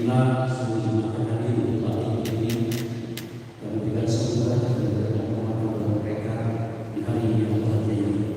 Inilah sesungguhnya hari Bupati ini yang memberikan semoga dan memberikan kepada mereka di hari yang bahagia ini.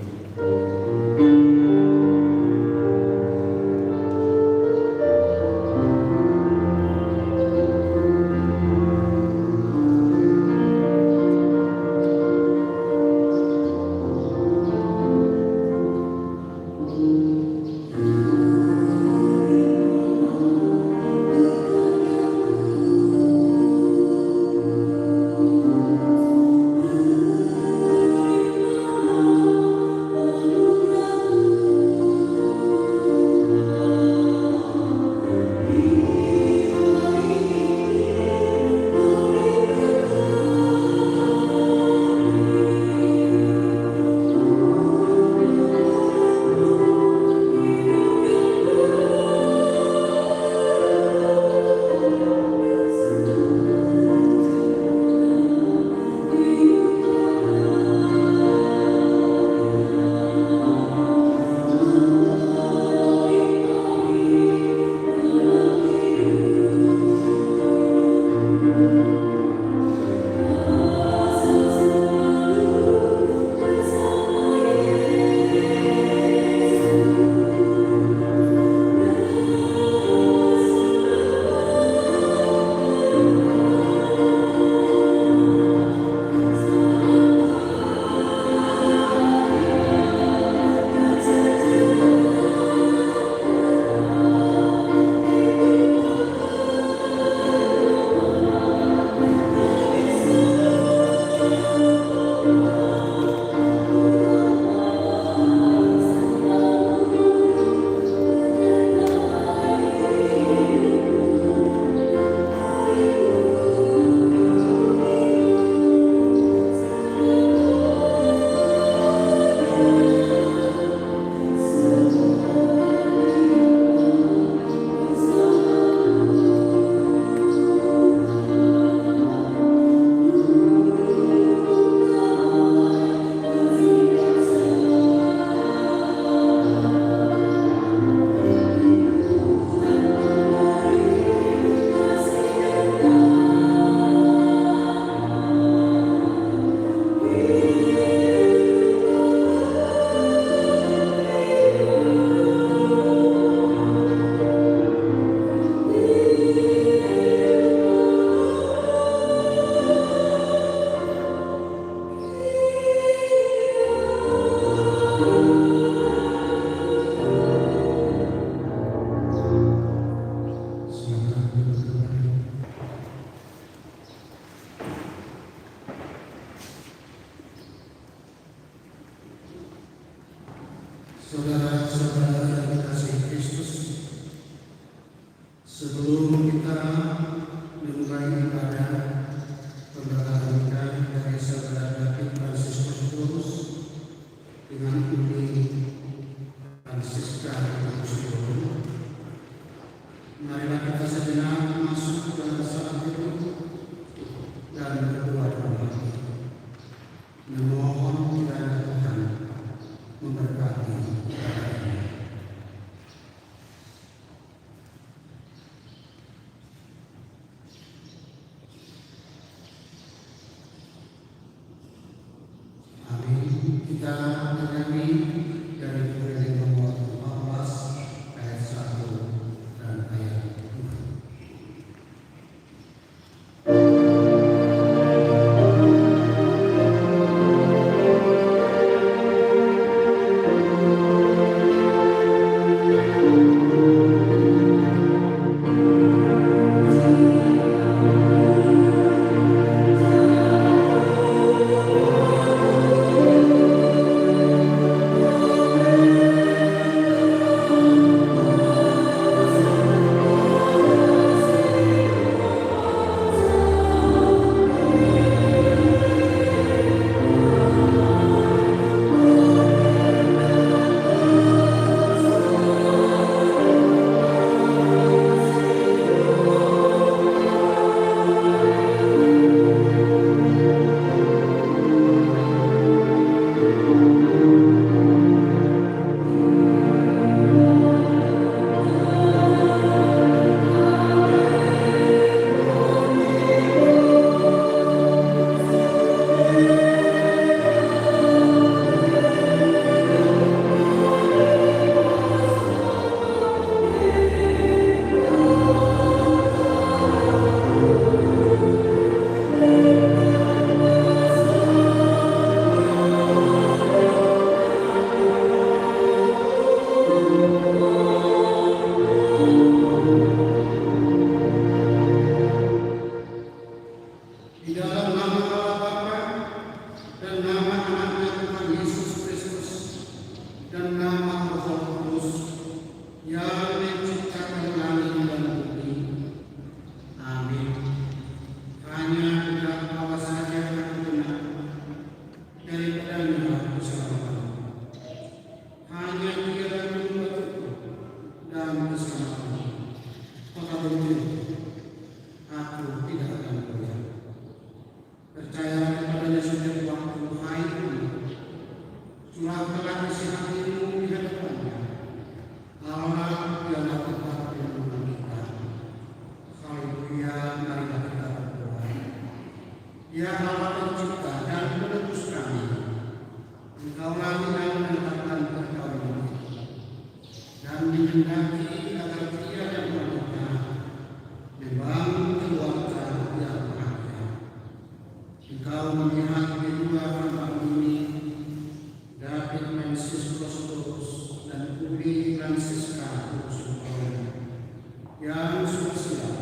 Ya Allah pencipta dan penebus kami, Engkaulah yang menetapkan perkawinan dan menghendaki agar pria dan wanita membangun keluarga yang bahagia. Engkau melihat kedua hamba ini, David Francis Kostos dan Uli Francisca Kostos, yang sudah siap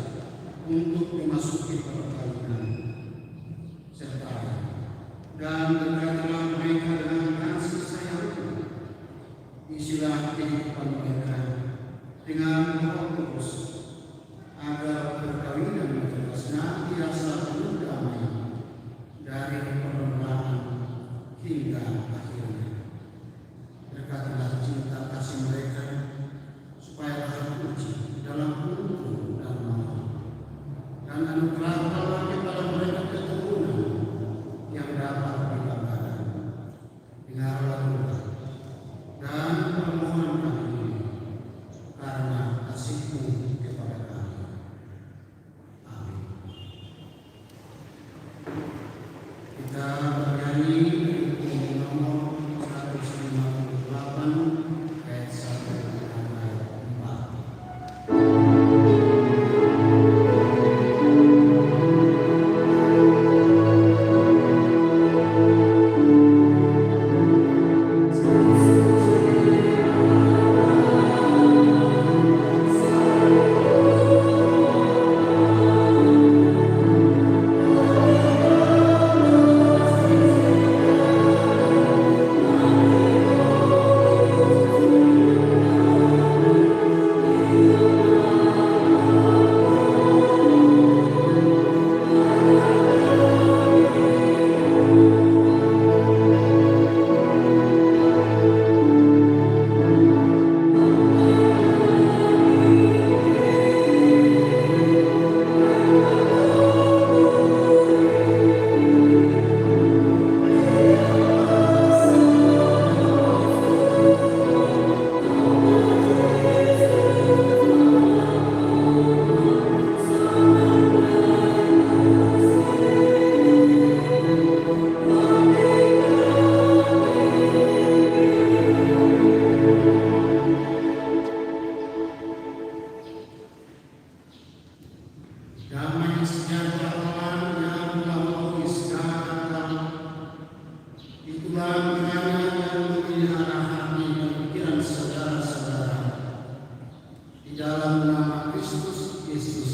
untuk memasuki perkawinan, serta dan berkaitanlah mereka dengan kasih sayang. Isilah kehidupan mereka dengan Roh Kudus, agar perkawinan mereka senantiasa penuh damai dari permulaan hingga akhirnya. Berkatilah cinta kasih mereka supaya terpuji dalam umur dan malam, dan anugerahkanlah kepada mereka keturunan yang dapat dibanggakan. Dengarlah doa dan permohonan kami ini karena kasih-Mu kepada kami. Amin. Kita bernyanyi nomor 158 ayat 1 dan ayat 4. Damai sejahtera Allah yang melampaui segala akal, itulah kiranya yang memelihara hati dan pikiran saudara-saudara di dalam nama Kristus Yesus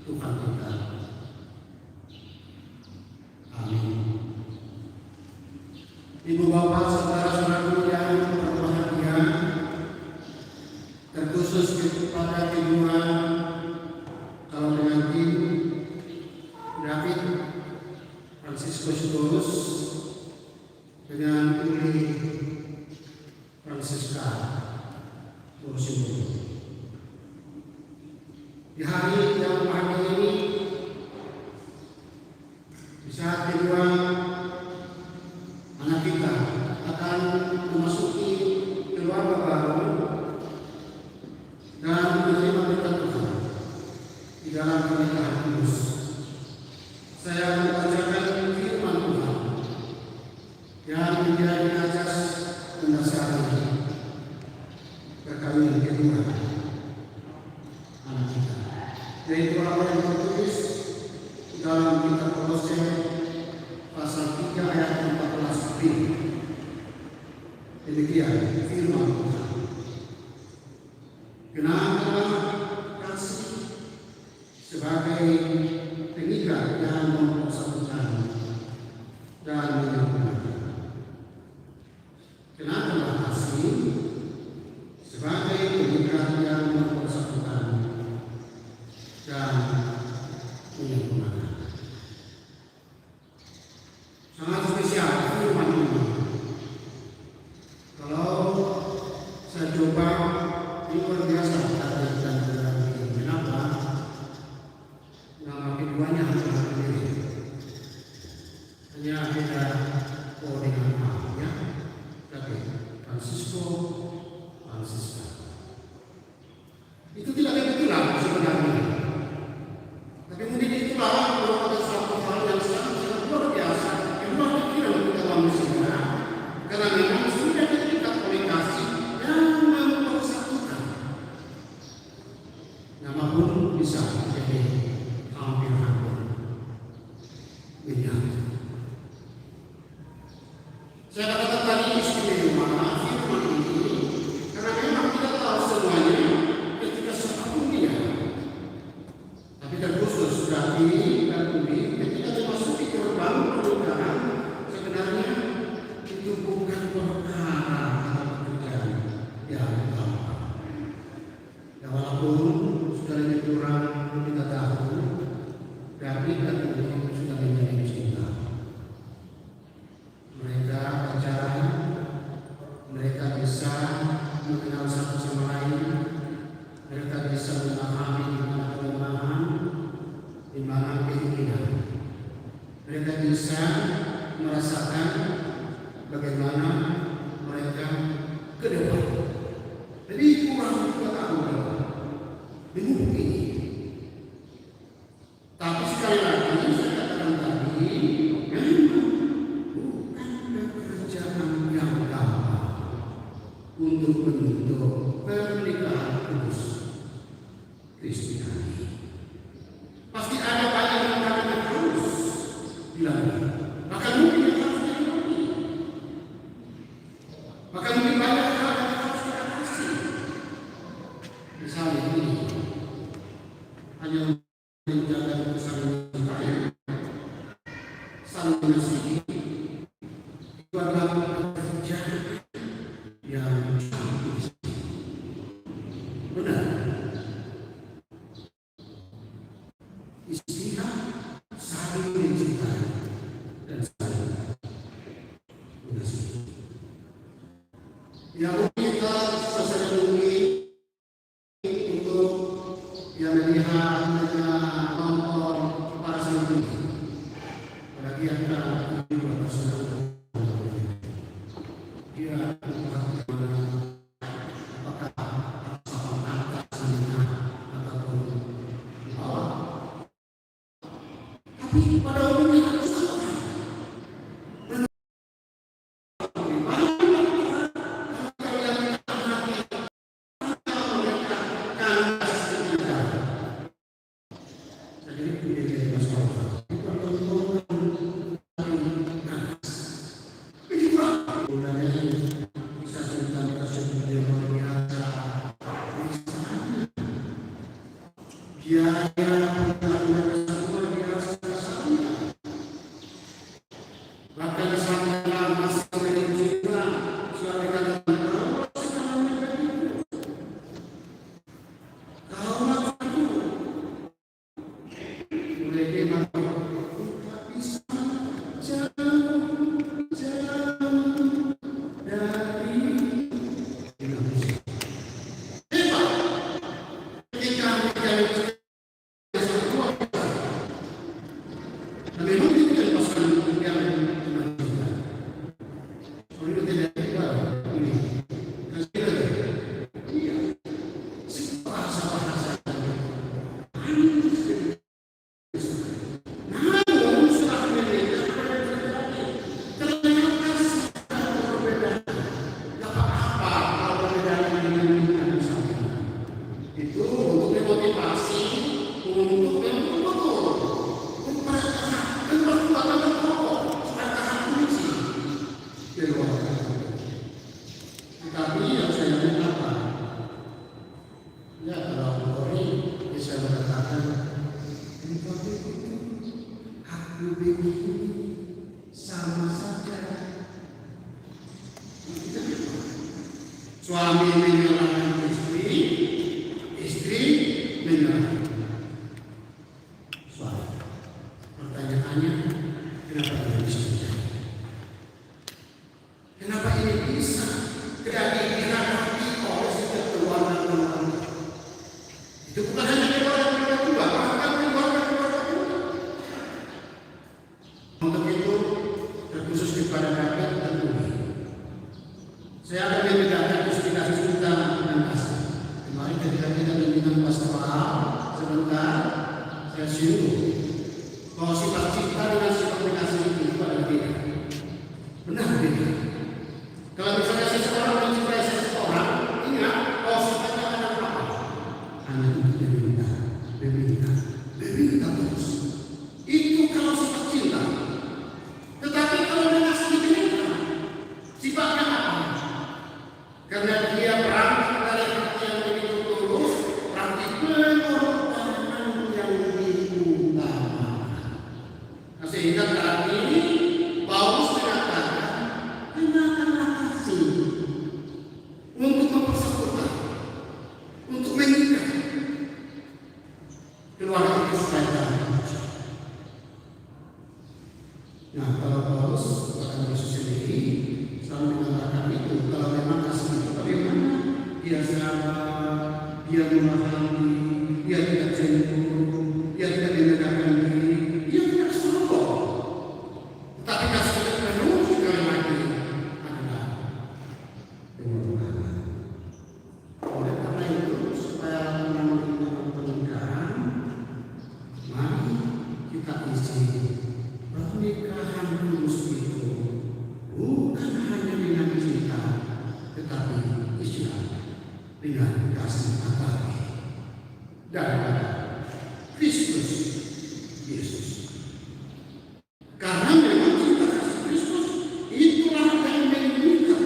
Tuhan kita. Amin. Ibu bapak saudara-saudaraku yang berbahagia, terkhusus kepada kedua calon pengantin David Francis Kostos dengan Uli Francisca Kostos. Di hari yang bahagia ini, di saat kedua anak kita akan memasuki keluarga baru dan menerima berkat Tuhan di dalam pernikahan kudus, saya membacakan firman Tuhan yang menjadi asas mendasari perkawinan kedua anak kita, yaitu apa yang tertulis dalam kitab Kolose pasal 3 ayat 14b. Demikian firman Tuhan. Kenakanlah kasih sebagai pengikat yang mempersatukan dan menyempurnakan. Kenakanlah kasih sebagai pengikat yang mempersatukan dan menyempurnakan. Sangat spesial firman ini. Kalau saya coba, ini luar biasa tadi dan ini. Kenapa? Nama keduanya adalah sendiri. Hanya beda dengan namanya, tapi Francisco, Francisca. Itu tidak kebetulan sebenarnya. Tapi mungkin itulah merupakan suatu hal yang sangat Sadi dan Umi ketika memasuki gerbang pernikahan sebenarnya itu bukan perkara atau pekerjaan yang gampang. Ya walaupun sudah lebih kurang kita tahu David dan Umi sudah menjadi cinta. Mereka pacaran, mereka bisa mengenal satu sama lain, mereka bisa memahami di mana kelemahan, di mana keinginan. Mereka bisa merasakan bagaimana mereka ke depan. Jadi kurang 2 tahun bingung ini. Tapi sekali lagi saya katakan tadi, memang bukan pekerjaan yang gampang untuk membentuk pernikahan kudus Kristiani. Pasti ada banyak yang harus dilalui. Bahkan mungkin yang harus dilalui. Bahkan mungkin banyak hal yang harus diatasi. Misalnya ini, hanya menjaga kesamaan Israel, saling mengasihi, itu adalah pekerjaan yang sangat benar. Istilah saling mencintai dan saling mengasihi. Yang kita selesai menunggu untuk yang melihat nonton para santri. Apalagi yang kita buat senang. Dia pada umumnya harus sama saja. Suami menyalahkan istri, istri menyalahkan suami. Pertanyaannya, kenapa ini bisa terjadi? Kenapa ini bisa terjadi dihadapi oleh setiap keluarga keluarga? Itu bukan hanya keluarga kedua, bahkan keluarga kedua. Untuk itu, terkhusus kepada rakyat dan Umi, saya akan membedakan istilah cinta dan kasih. Kemarin ketika kita bimbingan pastoral sebentar, saya singgung bahwa sifat cinta dengan sifat kasih itu adalah beda. Benar beda. Kalau misalnya seseorang mencintai seseorang, ingat bahwa sifatnya adalah apa? Hanya untuk meminta terus. Itu kalau sifat cinta. Tetapi kalau mengasihi mereka, sifatnya apa? Karena dia berangkat dari hati yang begitu tulus, berarti pengorbanan yang diminta. itu supaya terpuji. Nah, kalau Paulus bahkan Yesus sendiri selalu mengatakan itu, kalau memang kasih itu bagaimana? Dia sabar, dia memahami, dia tidak cemburu, dia tidak menegakkan diri, dia tidak sombong. Tetapi kasih itu penuh sekali lagi adalah pengorbanan. Oleh karena itu, supaya menangani pernikahan, mari kita isi pernikahan kudus itu bukan hanya dengan cinta, tetapi isinya dengan kasih agape daripada Kristus Yesus. Karena memang cinta kasih Kristus itulah yang mengikat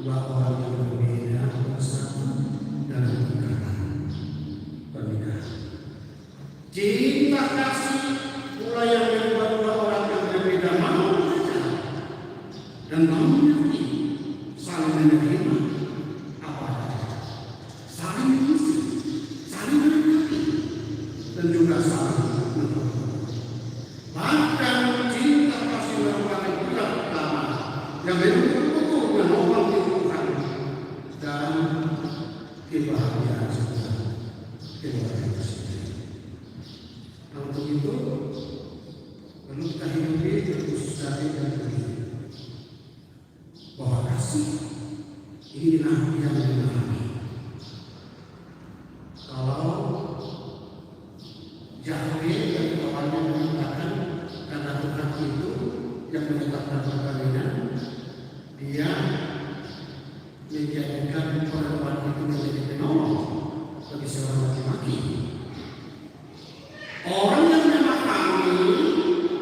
dua orang yang berbeda bersatu dalam pernikahan. Cinta kasih mulai yang membuat dua orang yang berbeda mau belajar dan mau mengerti, saling menerima apa adanya, saling mengisi, saling mengerti, dan juga saling menolong. Bahkan cinta kasih merupakan pilar utama yang betul-betul menopang kehidupan dan kebahagiaan keluarga itu sendiri. Nah, untuk itu perlu kita hidupi khusus dari dan diri bahwa kasih inilah yang mengalami. Kalau Yahweh yang awalnya mengatakan karena Tuhan itu yang menetapkan perkawinan, dia menjadikan perempuan itu menjadi penolong bagi seorang laki-laki. Orang yang memahami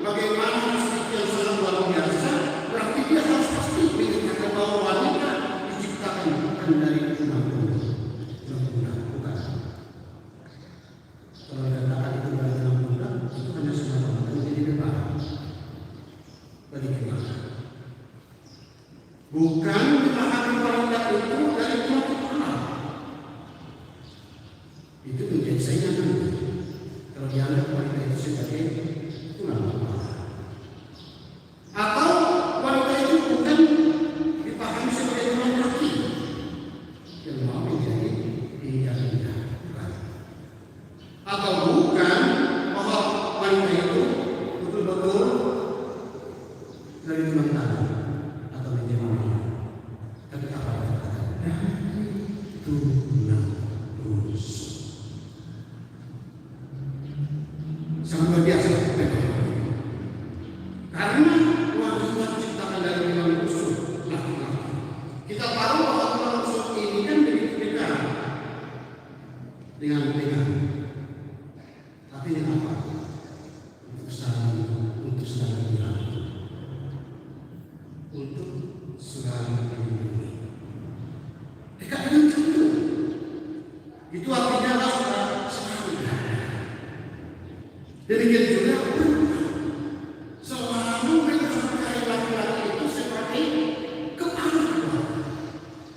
bagaimana nasib yang sangat luar biasa, berarti dia harus pasti mengatakan bahwa wanita diciptakan bukan dari undang-undang, bukan. Kalau dikatakan itu dari undang-undang, itu hanya semata-mata menjadi beban bagi kita. Bukan memahami wanita itu dari Tuhan Allah. Itu menjadi saingan. Kalau dianggap wanita itu sebagai Tuhan Allah. Atau wanita itu bukan dipahami sebagai Tuhan laki yang mau menjadi indah-indah. Atau bukan bahwa wanita itu betul-betul dari Tuhan tadi atau menjadi wanita. Tapi apa yang dikatakan? Tuhan terus. Sangat luar biasa. Karena wanita diciptakan dari Tuhan unsur laki-laki. Kita tahu bahwa Tuhan unsur ini kan dekat dengan pegang. Tapi ini apa? Untuk saling dilindungi, untuk saling melindungi. Dekat dengan itu. Itu artinya sudah sekali. Demikian juga selalu mengakai laki-laki itu sebagai kepala keluarga.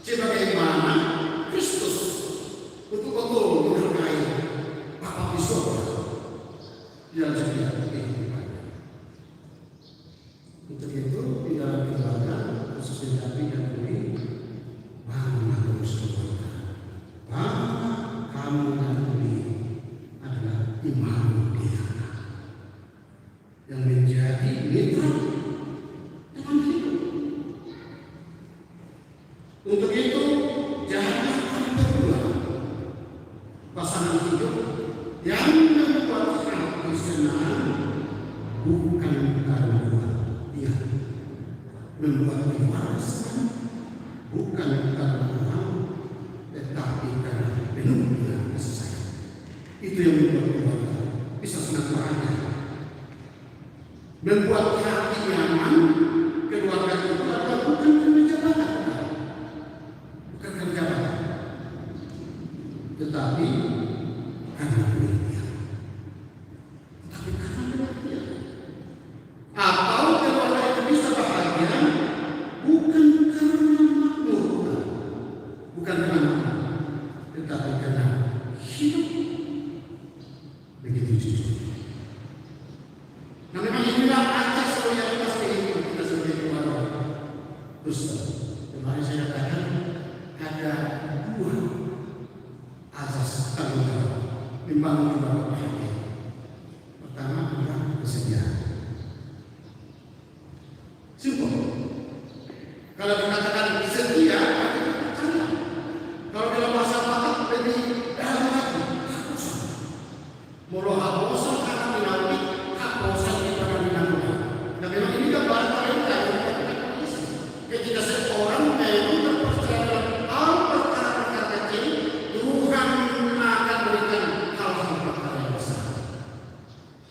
Sebagaimana Kristus betul-betul menghargai Bapa di surga di dalam setiap kehidupan. Untuk itu di dalam keluarga khususnya David dan Dewi, bangunlah terus keluarga. Bapa kamu dan Dewi adalah imam dia yang menjadi mitra teman hidup. Untuk itu janganlah kalian berdua pasangan hidup yang membuat hati senang bukan karena dia membuat keluarga senang bukan karena uang, tetapi karena penuh dengan kasih sayang. Itu yang membuat keluarga bisa senang bahagia. Membuat hati nyaman keluarga itu adalah bukan karena jabatan, bukan karena jabatan, tetapi karena pengertian, tetapi karena pengertian. Atau keluarga itu bisa bahagia bukan karena makmur, bukan karena, tetapi karena hidup begitu jujur. meninggal atas loyalitas kehidupan kita sebagai keluarga Kristen. Kemarin saya katakan ada dua asas tanggung jawab membangun keluarga bahagia. Pertama adalah kesediaan. Simpel. Kalau dikatakan setia, kalau dalam bahasa Batak lebih dalam lagi, hapusan. Mula hapusan karena dinamik, hapusan di mana dinamik. Nah memang ini gambar mereka ketika seorang memang berpercaya dalam hal perkara-perkara kecil, Tuhan akan berikan hal-hal perkara yang besar.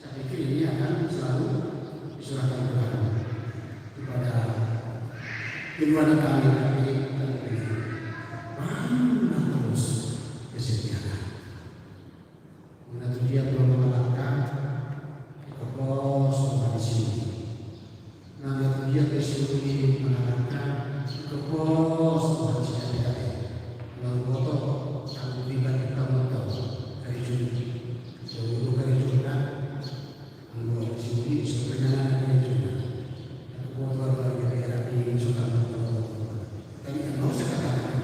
Saya pikir ini akan selalu diserahkan kepada kedua kami dan bangunlah terus kesetiaan. Mengatur dia belum mengalahkan kepos di sini. Mengatur dia kesulitan mengalahkan kepos di sini. Lalu foto aku tinggal kita motor dari sini. Seluruh kali juga anggota sini sebenarnya dari sini. Aku baru dari ini sudah. Tapi kalau saya katakan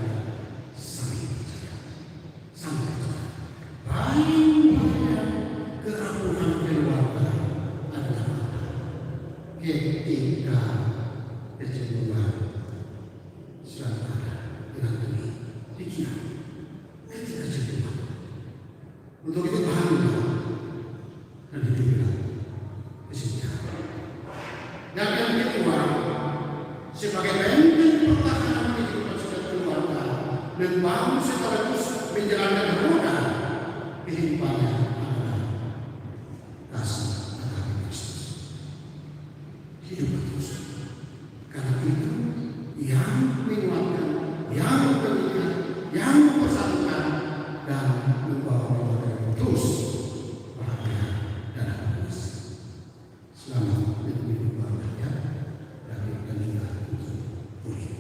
sangat banyak kerapuhan keluarga adalah ketika kecemburuan saudara dengan diri pikiran ketika kecemburuan. Untuk itu bahanlah dan hiduplah kesetiaan. Dan yang kedua, sebagai benteng pertahanan kehidupan setiap keluarga, membangun sekaligus menjalankan roda kehidupannya adalah kasih akan Kristus. Hidup terus. Karena itu yang menguatkan, yang memberikan, yang mempersatukan dan membawa kepada terus bahagia dan happiness. Selamat hidup bahagia dari dunia untuk pulih.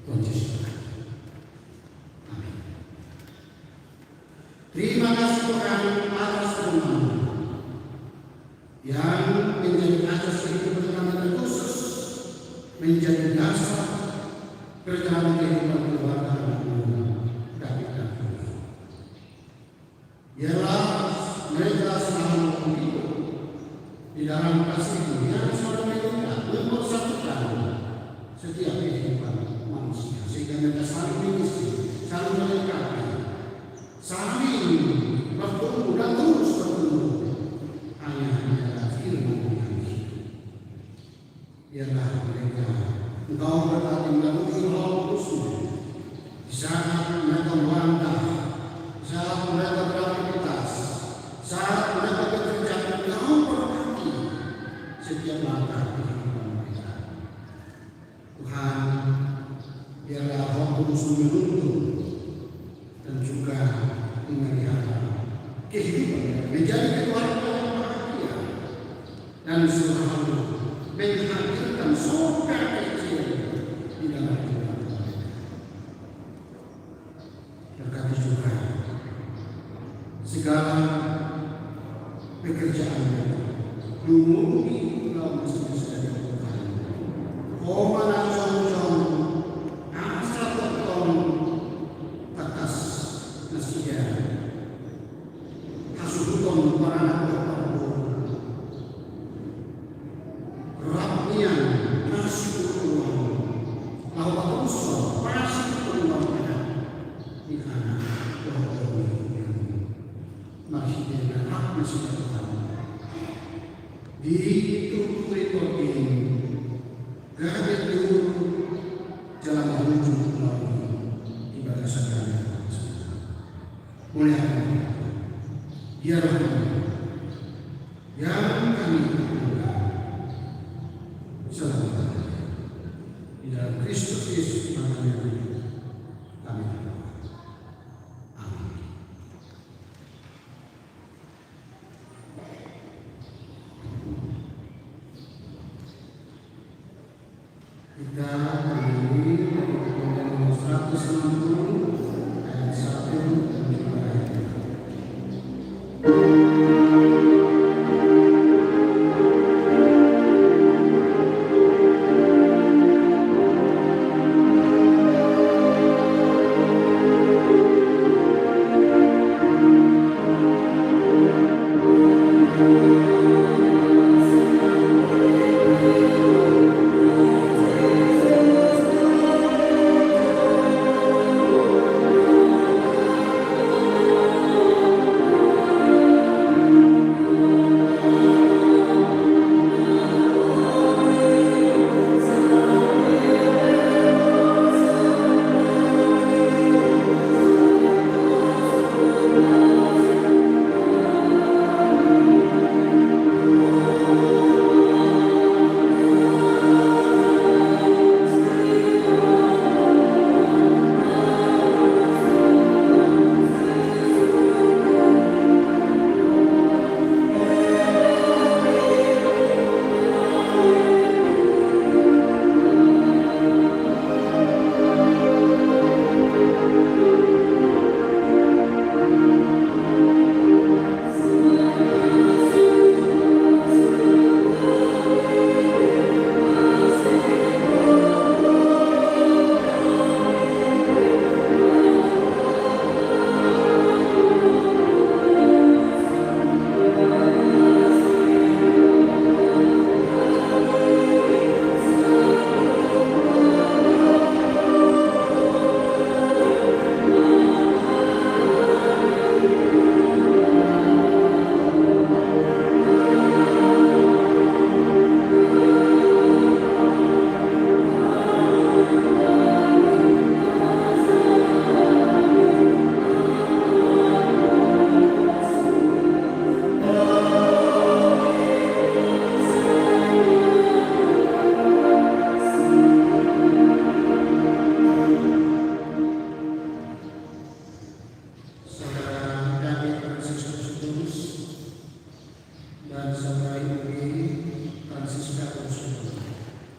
Tuhan Yesus. Amin. Terima kasih Tuhan atas firman yang menjadi asas kehidupan kami khusus, menjadi dasar perjalanan kehidupan keluarga David dan Fuli. Ialah mereka selalu hidup di dalam kasih yang selalu mengikat, mempersatukan setiap kehidupan manusia, sehingga mereka saling mengisi, saling melengkapi, saling bertumbuh dan terus bertumbuh. Hanya adalah firman yang hidup. Ialah mereka engkau berkati melalui Roh Kudus di saat mereka melangkah, saat mereka beraktivitas, saat mereka bekerja, engkau berkati setiap langkah kehidupan mereka. Tuhan, biarlah Roh Kudus menuntun dan juga memelihara kehidupan menjadi keluarga yang bahagia dan selalu menghadirkan surga kecil di dalam kehidupan mereka. Berkati juga segala pekerjaan mereka, lumuri pulau Nusa Tenggara. Komandan John asal beton atas nasinya kasuhuton para anak rapian nasi uang lawan usul nasi uang di anak masih dengan hak masih tetap dituturi kopi gagal dulu jalan menuju melalui ibadah sadar mulai biarlah yang kami lakukan selamat di dalam Kristus Yesus namanya kami berdoa. Amin. Kita berdiri dari nomor 160 ayat 1 dan 2 ayat 2. saudari Uli Francisca Ursula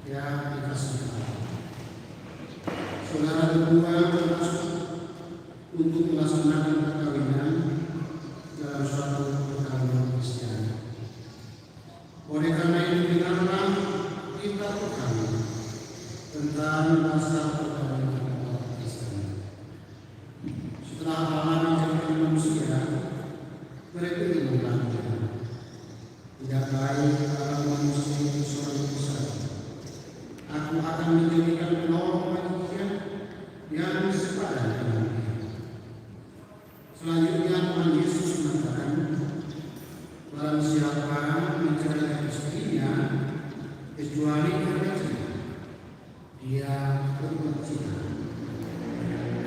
yang dikasihi Allah. Saudara berdua termasuk untuk melaksanakan perkawinan dalam suatu perkawinan Kristen. Oleh karena itu dengarlah kita berkali tentang masa perkawinan Kristen. Setelah Allah menciptakan manusia, mereka mengatakan tidak baik kalau manusia itu seorang besar. Aku akan menjadikan penolong manusia yang sepadan dengan dia. Selanjutnya Tuhan Yesus mengatakan, barang siapa menceraikan istrinya kecuali karena zina, dia berbuat zina.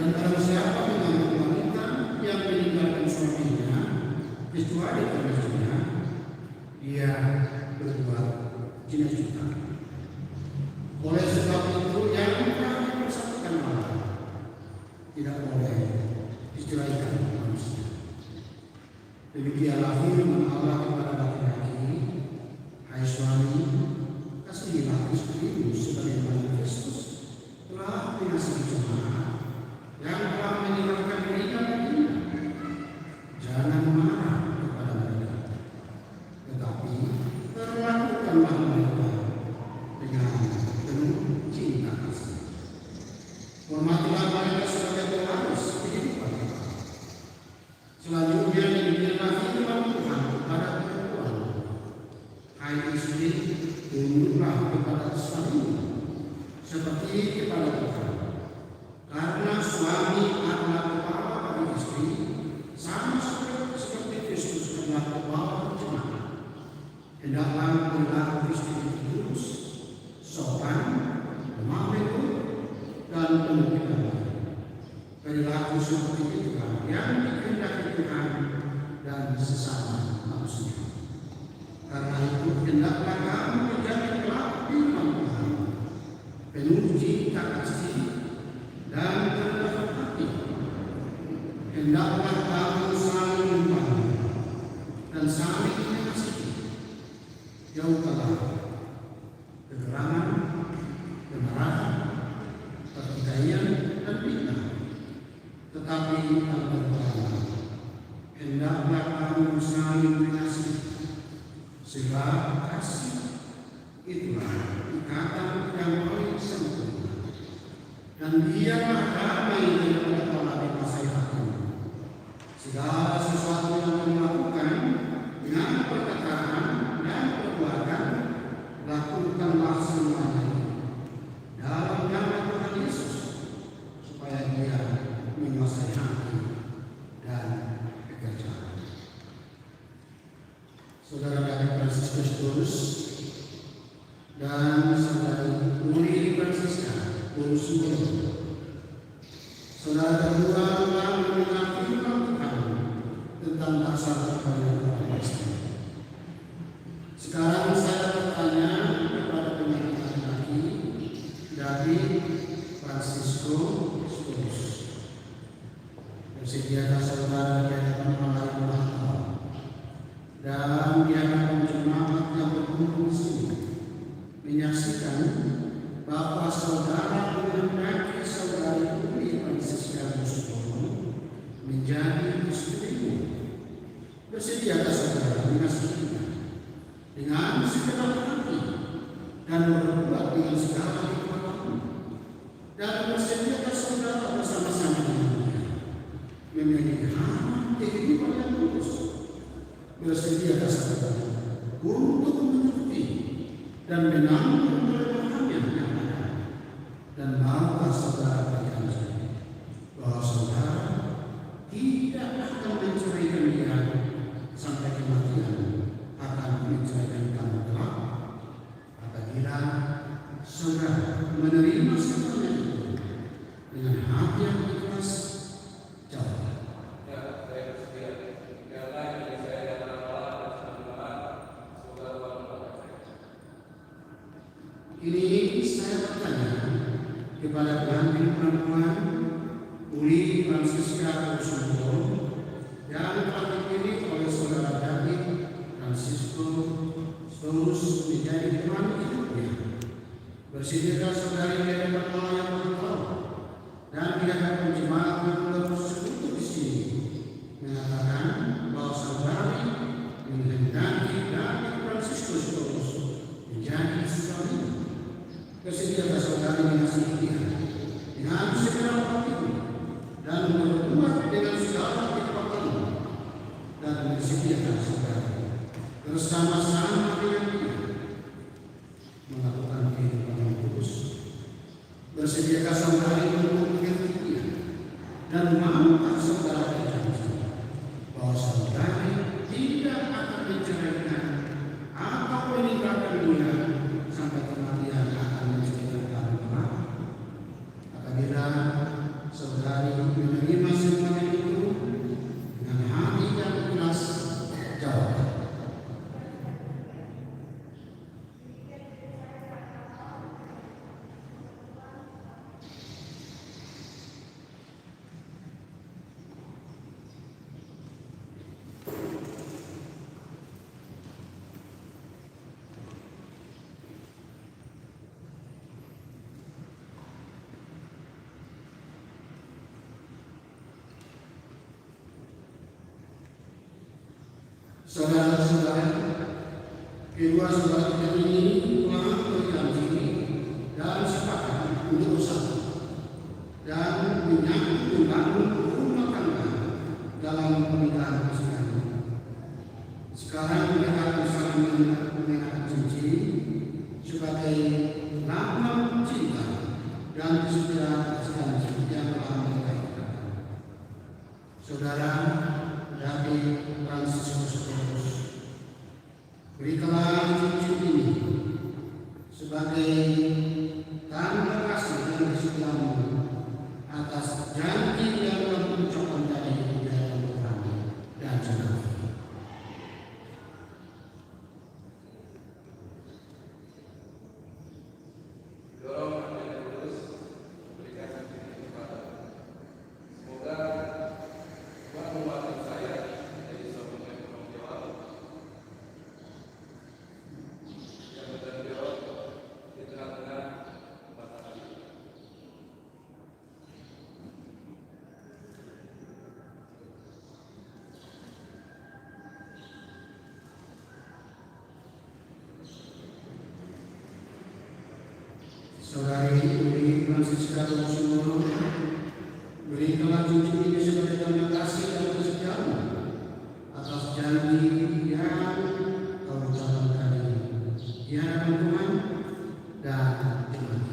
Dan barang siapa mengambil wanita yang meninggalkan suaminya kecuali karena zina, dia berbuat zina juga. Oleh sebab itu yang telah dipersatukan Allah tidak boleh diceraikan manusia. Demikianlah firman Allah kepada laki-laki, hai suami, kasihilah istrimu sebagaimana Kristus telah mengasihi jemaat yang telah menyerahkan dirinya baginya. Jangan marah kepada mereka, tetapi perlakukanlah mereka dengan penuh cinta kasih. Hormatilah mereka sebagai pewaris kehidupan kita. Selanjutnya demikianlah firman Tuhan kepada perempuan, hai istri, tunduklah kepada suamimu seperti kepada Tuhan. Karena suami adalah kepala bagi istri, sama seperti Kristus adalah kepala jemaat. Hendaklah berlaku istri tulus, sopan, lemah lembut, dan penuh kebajikan. Perilaku seperti itulah yang dikehendaki Tuhan dan sesama manusia. Karena itu hendaklah kamu menjadi pelaku firman Tuhan, penuh cinta kasih dan kerendahan hati. Hendaklah kamu saling membantu dan saling mengasihi. Jauhkanlah kegerangan, kemarahan, pertikaian, dan fitnah. Tetapi tanpa berlawan, hendaklah kamu saling mengasihi. Sebab kasih itulah ikatan yang paling sempurna. Dan dialah damai daripada Allah dikuasai hatimu. Segala sesuatu yang kamu lakukan dengan perkataan dan perbuatan, lakukanlah semuanya dalam nama Tuhan Yesus, supaya Dia menguasai hati dan pekerjaan. Saudara dari Franciscus Turus dan saudari Uli Francisca Ursula, saudara kedua telah mendengar firman Tuhan tentang dasar perkawinan Kristen. Sekarang saya bertanya kepada penyanyi laki-laki dari Francisco Turus. Bersediakah saudara di hadapan Allah yang Maha Tahu dan di hadapan jemaat yang berkumpul di sini menyaksikan bahwa saudara menghendaki saudari Uli Francisca Ursula menjadi istrimu. Bersediakah saudara mengasihinya dengan segenap hati dan berbuat dengan segala kekuatanmu, dan bersediakah saudara bersama-sama dengannya memiliki hati kehidupan yang tulus? Bersediakah saudara untuk mengerti dan menanggung kelemahan yang ada, dan maukah saudara berjanji bahwa saudara tidak akan menceraikan dia sampai kematian, akan menceraikan kamu kelak apabila saudara menerima semuanya itu dengan hati yang ikhlas? Jawab. Ini saya bertanya kepada pengantin perempuan Uli Francisca Ursula yang telah dipilih oleh saudara David Francisco terus menjadi teman hidupnya. Bersediakah saudari menjadi pertolongan yang berkau dan di hadapan jemaat yang bersekutu di sini mengatakan bahwa saudari menghendaki David Fransiskus Paulus menjadi suami. Bersediakah saudari mengasihi dia dengan segala hati dan berbuat dengan segala kekuatan dan bersediakah saudari bersama-sama dengan dia melakukan kehidupan yang kudus. Bersediakah saudari untuk mengerti dia dan maukah saudara berjanji bahwa saudari tidak akan menceraikan atau meninggalkan dia sampai kematian akan menceritakan maaf? Apabila saudari menerima semuanya itu dengan hati yang ikhlas, jawab. Saudara-saudara, kedua saudara kita ini telah berjanji dan sepakat untuk bersatu dan menyambung membangun rumah tangga dalam pernikahan Kristen. Sekarang mereka akan saling mengenakan cincin sebagai lambang cinta dan kesetiaan janji yang telah mereka ikatkan. Saudara David Fransiskus Paulus, berikanlah cincin ini sebagai tanda kasih dan kesetiaanmu atas janji yang telah diucapkan dari dalam kami dan jemaat. Saudari Uli Francisca Rosumono, berikanlah cincin ini sebagai tanda kasih dan kesetiaanmu atas janji yang kau ucapkan tadi di hadapan Tuhan dan jemaat.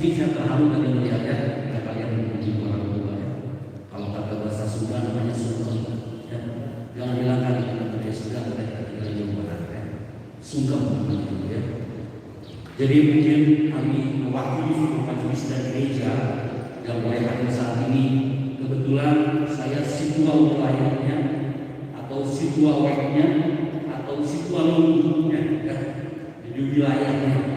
Sedih saya terharu tadi melihatnya, ya kalian menjadi orang tua ya. Kalau kata bahasa Sunda namanya sungkem. Ya. Jangan bilang kali kita dari Sunda, mereka tinggal di Jawa Barat ya. Sungkem namanya ya. Jadi mungkin kami mewakili seluruh majelis dan gereja yang mulai hadir saat ini. Kebetulan saya situa wilayahnya atau situa weknya atau situa lungguhnya ya. Jadi wilayahnya.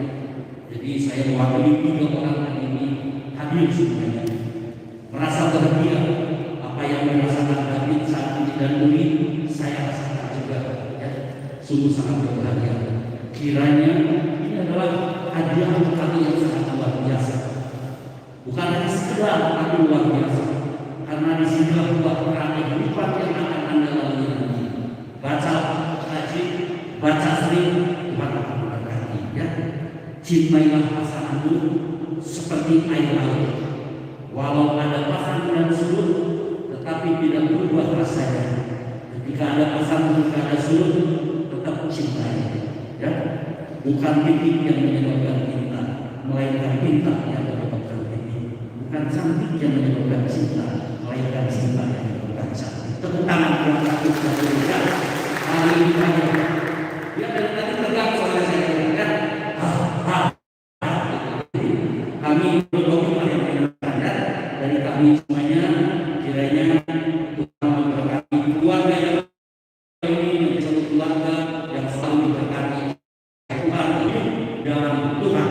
Jadi saya mewakili 3 orang hari ini hadir semuanya. Merasa bahagia apa yang dirasakan David saat ini dan Uli, saya rasakan juga ya. Sungguh sangat berbahagia. Kiranya ini adalah hadiah untuk kami yang sangat luar biasa. Bukan hanya sekedar tapi luar biasa. Karena di sini buah perang kehidupan yang akan Anda lalui nanti. Baca haji, baca sering, Tuhan akan memberkati ya. Cintailah pasanganmu seperti air laut. Walau ada pasang dan surut, tetapi tidak berubah rasanya. Ketika ada pasang ketika ada surut, tetap cintai. Ya, bukan titik yang menyebabkan cinta, melainkan cinta yang menyebabkan titik. Bukan cantik yang menyebabkan cinta, melainkan cinta yang menyebabkan cantik. Tepuk tangan buat aku ya. Hari ini dia dari tadi tegang soalnya saya katakan. Kami berdoa yang menyenangkan dari kami semuanya, kiranya Tuhan memberkati keluarga yang ini menjadi keluarga yang selalu diberkati Tuhan dalam Tuhan.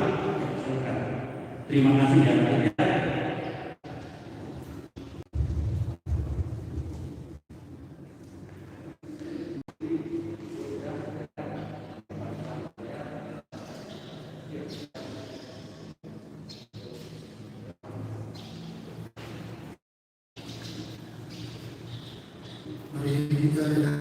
Terima kasih dan Mari kita dengan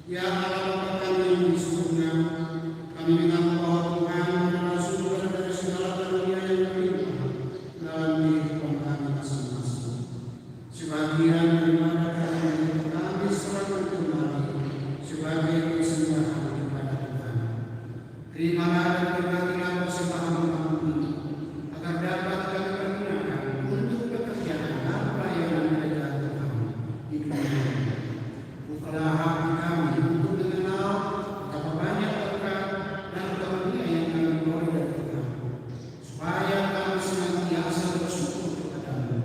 Ya Allah Bapa kami yang di surga, kami minta bahwa Tuhan mengenal surga dari segala karunia yang berlimpah dalam kehidupan kami masing-masing. Sebagian daripada kami serahkan kembali sebagai persembahan kepada Tuhan. Terimalah dan berbagilah persembahan kami ini, agar dapat kami pergunakan untuk pekerjaan dan pelayanan kerajaan Tuhan di dunia ini. Bukalah hati kami untuk mengenal betapa banyak berkat dan karunia yang kami peroleh dari Tuhan, supaya kami senantiasa bersyukur kepadamu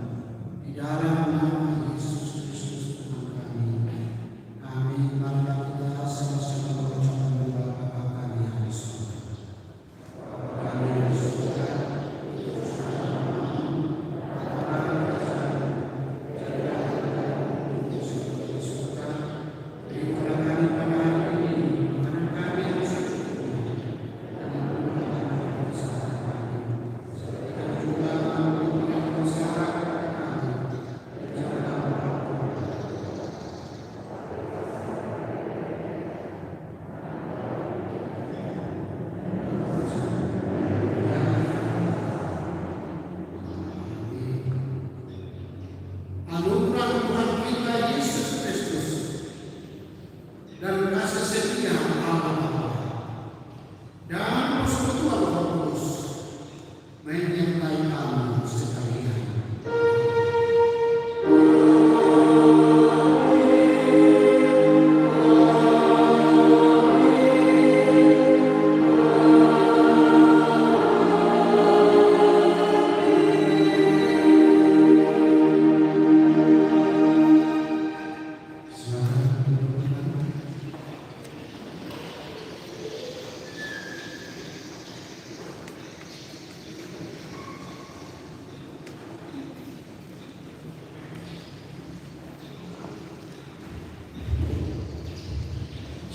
di dalam nama Yesus Kristus Tuhan kami. Amin. Marilah kita sama-sama mengucapkan doa Bapa kami yang di surga. Kami yang di surga, berikanlah kami pada hari ini makanan kami yang secukupnya, dan ampunilah kesalahan kami, seperti kami juga mengampuni yang bersalah kepada kami, dan janganlah membawa anugerah Tuhan kita Yesus Kristus dan kasih setia Allah Bapa dan persekutuan Roh Kudus menyertai kamu sekalian.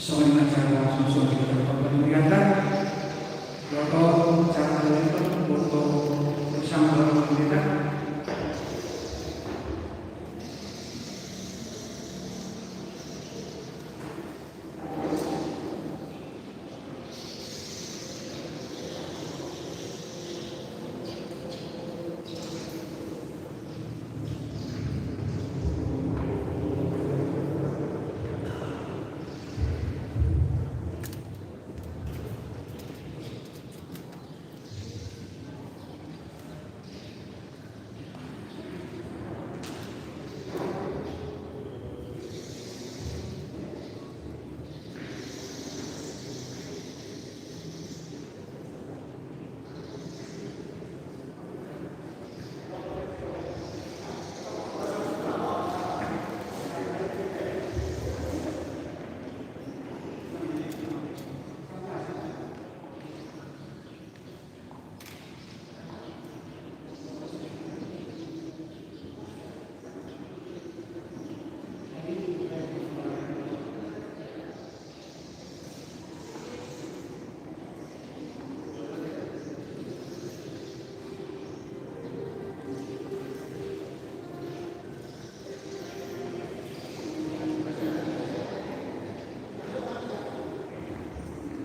Soalnya cara susun penglihatan, foto cara itu foto bersama kita.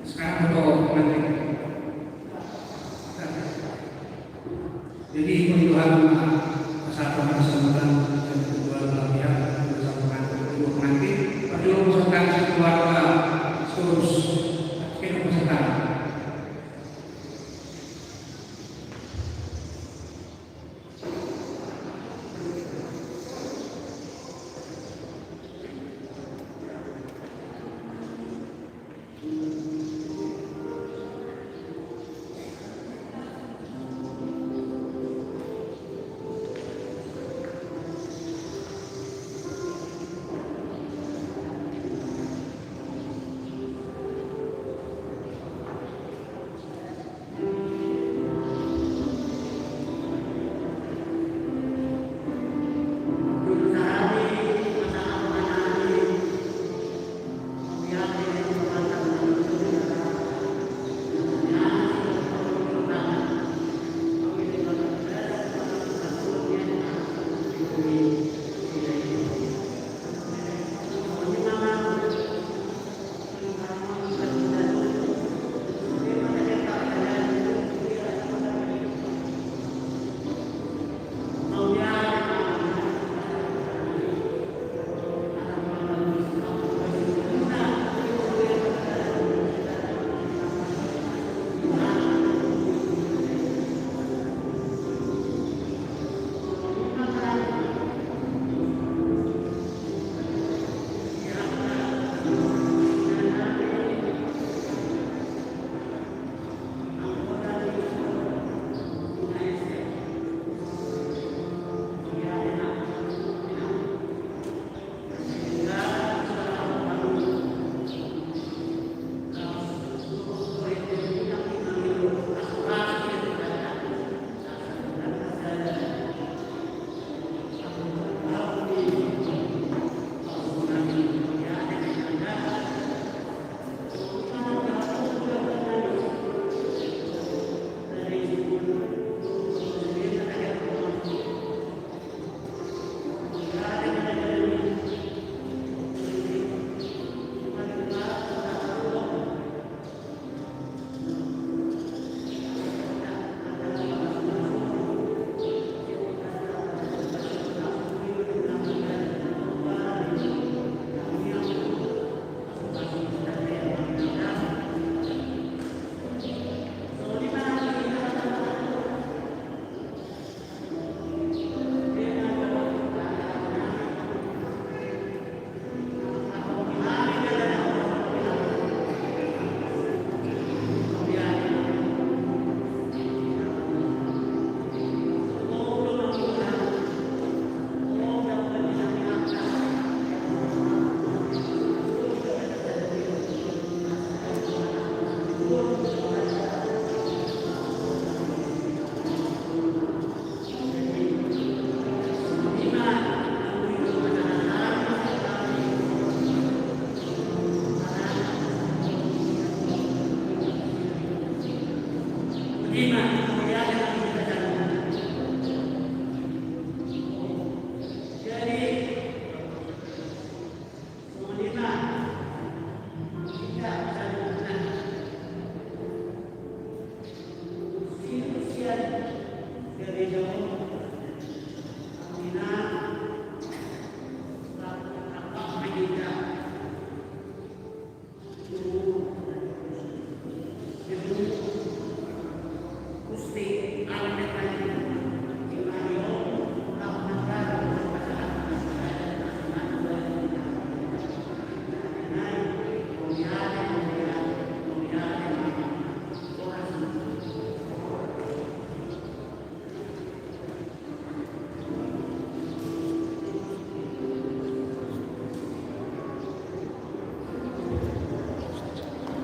Sekarang untuk nanti. Jadi Tuhan persatuan kesempatan dan kedua belah pihak bersama untuk nanti perlu peserta keluarga terus kita peserta.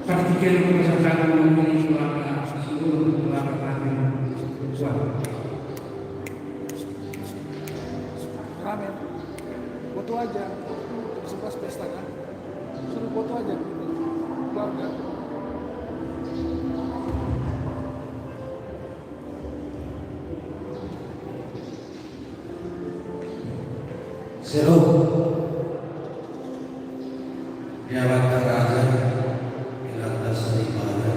Partikel peserta memilih keluarga seluruh keluarga kami Tuhan. Amin. Foto aja. Sebelas pesta kan. Suruh foto aja. Keluarga. Seru Jawatan Raja Ilata Seribada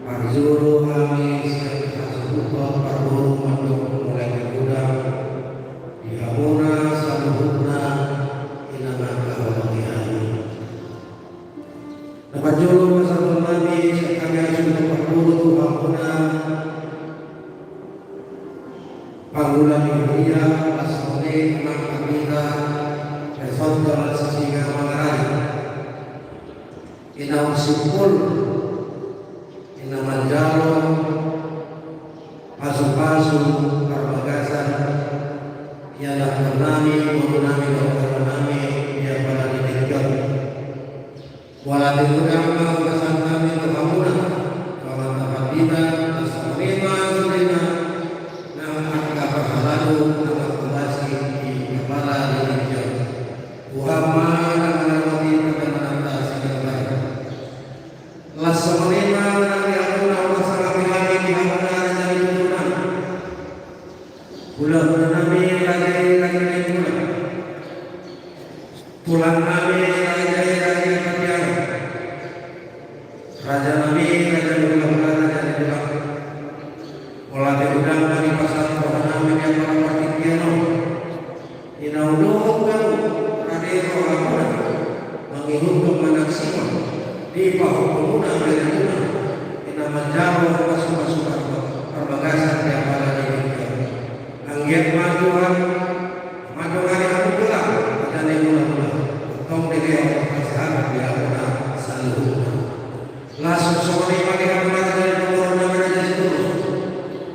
Parzuru kami Sekasupa Parbu Manduk mulai bergudang di Habona Saluhuna Inamaka Wabangihani Dapat julu Masalah Nabi Sekami Asyuka Parbu Habona Panggulan Yuria Asmone Anak Kamila Resort Jalan Sisinga Manggarai Inam Simpul Inam Manjalo Pasu-pasu Arbagasan Ialah Pernami Purnami Purnami Ia pada ditinggal Walau diundang Kesan kami kebangunan Kawan dapat bina Asmema Sulina Lalu nama kembali di kepala dirinya Muhammad mengalami kebenaran segala Lasalima Nabi Allah Sallallahu Alaihi Wasallam dari turunan Pulang Nabi lagi pulang Nabi lagi Patian Raja Nabi Raja Olah diundang dari pasar Kami yang melakukan piano Inaudoh kamu Radero Ramona Menghidup maksimal Di bawah pengguna Berguna Inamanjaro Masuk-masuk Perbagasan yang pada dirinya Anggiat majuan Majuan yang pulang Dan yang mula-mula Tong diri Allah Kesehatan Di Ramona Saluhuna Langsung sore pagi Ramona dari pengurus Namanya jadi turun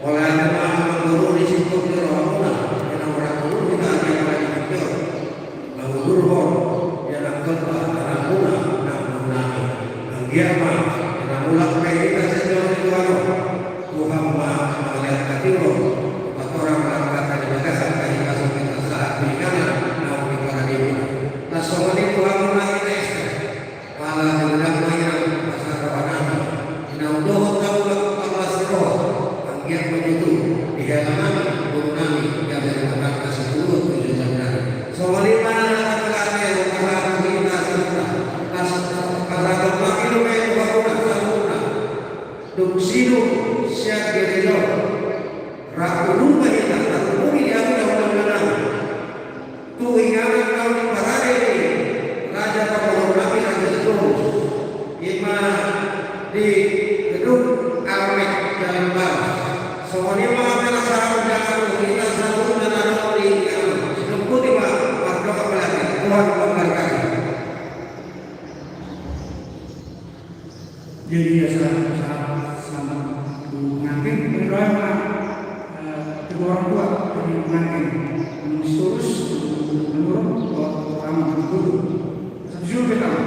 oleh anak guru di situ ke Ramona yang orang guru kita ada yang lagi mikir lalu guru yang angkat Ramona nami anggiama yang mulak kita sejauh itu Tuhan melihat katiro atau orang melakukan di bagasan kali kasus kita saat berikannya namun di paradigma langsung ini Tuhan menangis malah diundang mainan masyarakat Ramona inaudoh tahu Allah sirah yang begitu di halaman guru kami yang dari tempat ke-10 tujuan dari soalima kata-kata para kita sudah kata-kata itu kayak bangunan bangunan duk sidu siap gerilo rakunu kita rakunu yang benar-benar tuh ingat kau parade raja Pakulo kami raja terus ima di gedung Almek Jalan Baru soalnya maafkan sahabat jangan kita selalu dan ada di lembut lima warga apalagi Tuhan memberkati. Jadi ya sahabat sama pengantin berdoa kedua orang tua dari pengantin menulis terus menurut orang dulu. Sejujurnya